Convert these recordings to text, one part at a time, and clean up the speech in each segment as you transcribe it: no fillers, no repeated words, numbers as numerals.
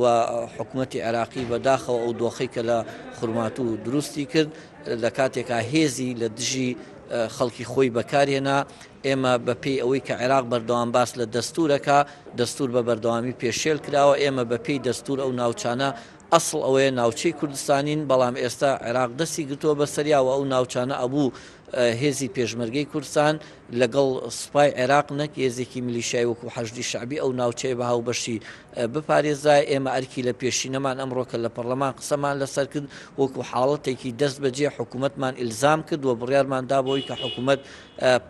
و حکوومەتی عێراقی بەداخەوە ئەو دۆخەی کە لە خورماتوو دروستی کرد لە کاتێکا هێزی لە دژی خەڵکی خۆی بەکارهێنا. ئێمە بەپێی ئەوەی کە عێراق بەردەوام باس لە دەستورەکە دەستور بە بەردەوامی پێشێل کراوە. ئێمە بەپێی دەستور ئەو ناوچانە ئەسڵ ئەوەیە ناوچەی کوردستانین، بەڵام ئێستا عێراق دەستی گرتووە بەسەریاوە ئەو ناوچانە ئەبوو هێزی پێشمەرگەی کوردستان لەگەڵ سوپای عێراق نەک هێزێکی میلیشیای وەکو حەشدی شەعبی ئەو ناوچەیە بە هاوبەشی بپارێزای. ئێمە ئەرکی لە پێشینەمان ئەمڕۆکە لە پەرلەمان قسەمان لەسەر کرد وەکو حاڵەتێکی دەست بەجێ حکوومەتمان ئیلزام کرد و بڕیارماندا بەوەی کە حکوومەت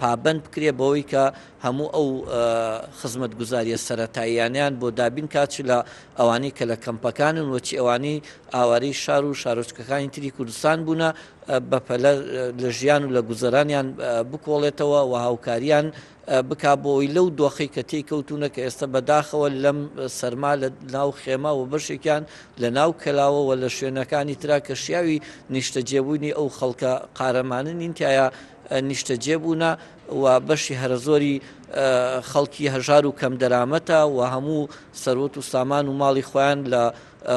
پابند بکرێ بەوەی کە هەموو ئەو خزمەتگوزاریە سەرەتاییانیان بۆ دابین کات لە ئەوانەی کە لە کەمپەکانن وەچی ئەوانەی ئاوارەی شار و شارۆچکەکانی تری کوردستان بوونە بەپەلە لە ژیان و لە گوزەرانیان بکۆڵێتەوە و هاوکاریان بکا بۆی لەو دۆخەی کە تێکەوتونە کە ئێستا بەداخەوە لەم سەرما لە ناو خێما و بەشێکیان لە ناو کەلاوەوە لە شوێنەکانی ترا کە شیاوی نیشتەجێبوونی ئەو خەڵکە قارەمانن نینتیایە نیشتەجێبوونە و بەشی هەرە زۆری خەڵکی هەژار و کەم دەرامەتە و هەموو سەرۆت و سامان و ماڵی خۆیان لە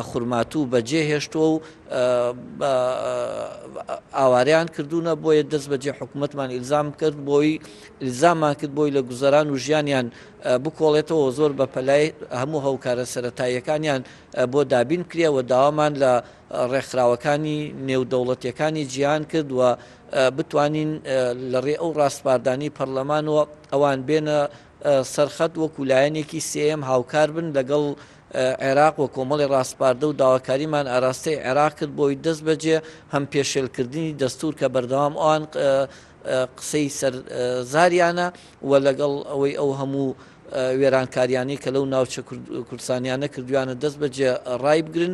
خورماتوو بەجێ هێشتووە و ئاواریان کردوونە بۆیە دەست بەجێ حکوومەتمان ئیلزام کرد بۆی ئیلزامان کرد بۆی لە گوزەران و ژیانیان بکۆڵێتەوە زۆر بە پەلای هەموو هەوکارە سەرەتاییەکانیان بۆ دابین کرێ و داوامان لە ڕێکخراوەکانی نێودەوڵەتیەکانی جیهان کرد و بتوانین لە ڕێ ئەو ڕاستپاردانی پەرلەمانەوە ئەوان بێنە سەرخەت وەکو لایەنێکی سێم هاوکار بن لەگەڵ عێراق و کۆمەڵی ڕاستپاردە و داواکاریمان ئاراستەی عێراق کرد بۆی دەست بەجێ هەم پێشێلکردنی دەستور کە بەردەوام ئەوان قسەی سەرزاریانە و لەگەڵ ئەوەی ئەو هەموو وێرانکاریانی کە لەو ناوچە کوردستانیانە کردویانە دەست بەجێ ڕای بگرن.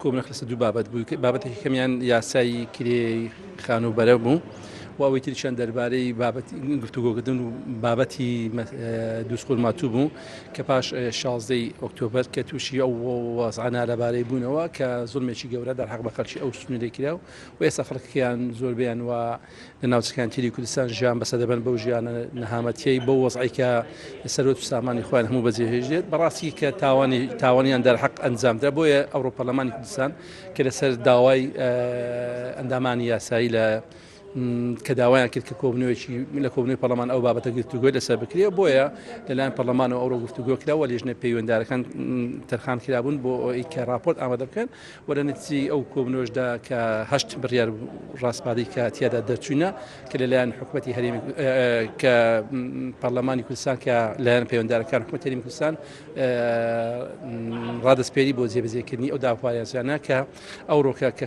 کۆبنەخ لەسەر دوو بابەت بوو. بابەتێکی کەمیان یاسایی کرێی خانوبەرە بوو و ئەوەی تریشان دەربارەی گفتوگۆکردن و بابەتی دووسخورماتوو بوو کە پاش 16 ئۆکتۆبەر کە تووشی ئەو وەزعانە لەبارەی بوونەوە کە زوڵمێکی گەورە دەرحەق بە خەڵکی ئەو سنوورەی کرا و ئێستا خەڵکیان زۆربیان و لە ناوچەکان تری کوردستان ژیان بەسەر دەبن بەو ژیانە نەهامەتیەی بەو وەزعی کە سەرۆت و سامانی خۆیان هەموو بەجێهێژێت بەڕاستی کە تاوانیان دەرحەق ئەنجامدرا. بۆیە ئەوڕۆ پەرلەمانی کوردستان کە لەسەر داوای ئەندامانی یاسایی لە کە داوایان کرد کە کۆبنەوەیەکی لە کۆبنەوەی پەرلەمان ئەو بابەتە گفتوگۆی لەسەر بکرێ بۆیە لەلایەن پەرلەمانەوە ئەوڕۆ گفتوگۆ کراوە لێژنە پەیوەنددارەکان تەرخان کرابوون بۆ ئەوەی کە راپۆرت ئامادە بکەن و لە نتیجەی ئەو کۆبنەوەشدا کە 8 بڕیار ڕاستپاردەی کە تیادا دەرچوونە کە لەلایەن حکوومەتی هەرێمی کە پەرلەمانی کوردستان کە لەلایەن پەیوەنددارەکان حکوومەتی هەرێمی کوردستان ڕادەسپێری بۆ جێبەجێکردنی ئەو داواپاریازانە کە ئەوڕۆکە کە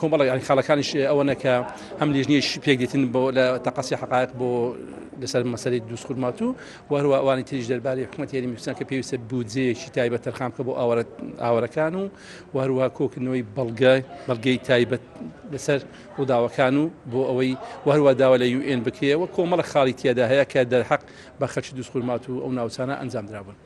کۆمەڵی خاڵەکانیش ئەوەنە کە هەم لێژنی پێک دێتن بۆ لە تەقاسی حقایق بۆ لەسەر مەسەلەی دووسخورماتوو و هەروە ئەوانی تریش دەربارەی حکوومەتی هەرێمی کوردستان کە پێویستە بودجەیەکی تایبەت تەرخان بکە بۆ ئاوەرەکان و هەروە کۆکردنەوەی بەڵگەی تایبەت لەسەر ڕووداوەکان و بۆ ئەوەی و هەروە داوا لە UN بکرێەوە کۆمەڵە خاڵی تیادا هەیە کە دەرحەق بە خەڵکی دووسخورماتوو ئەو ناوچانە ئەنجام درابوون.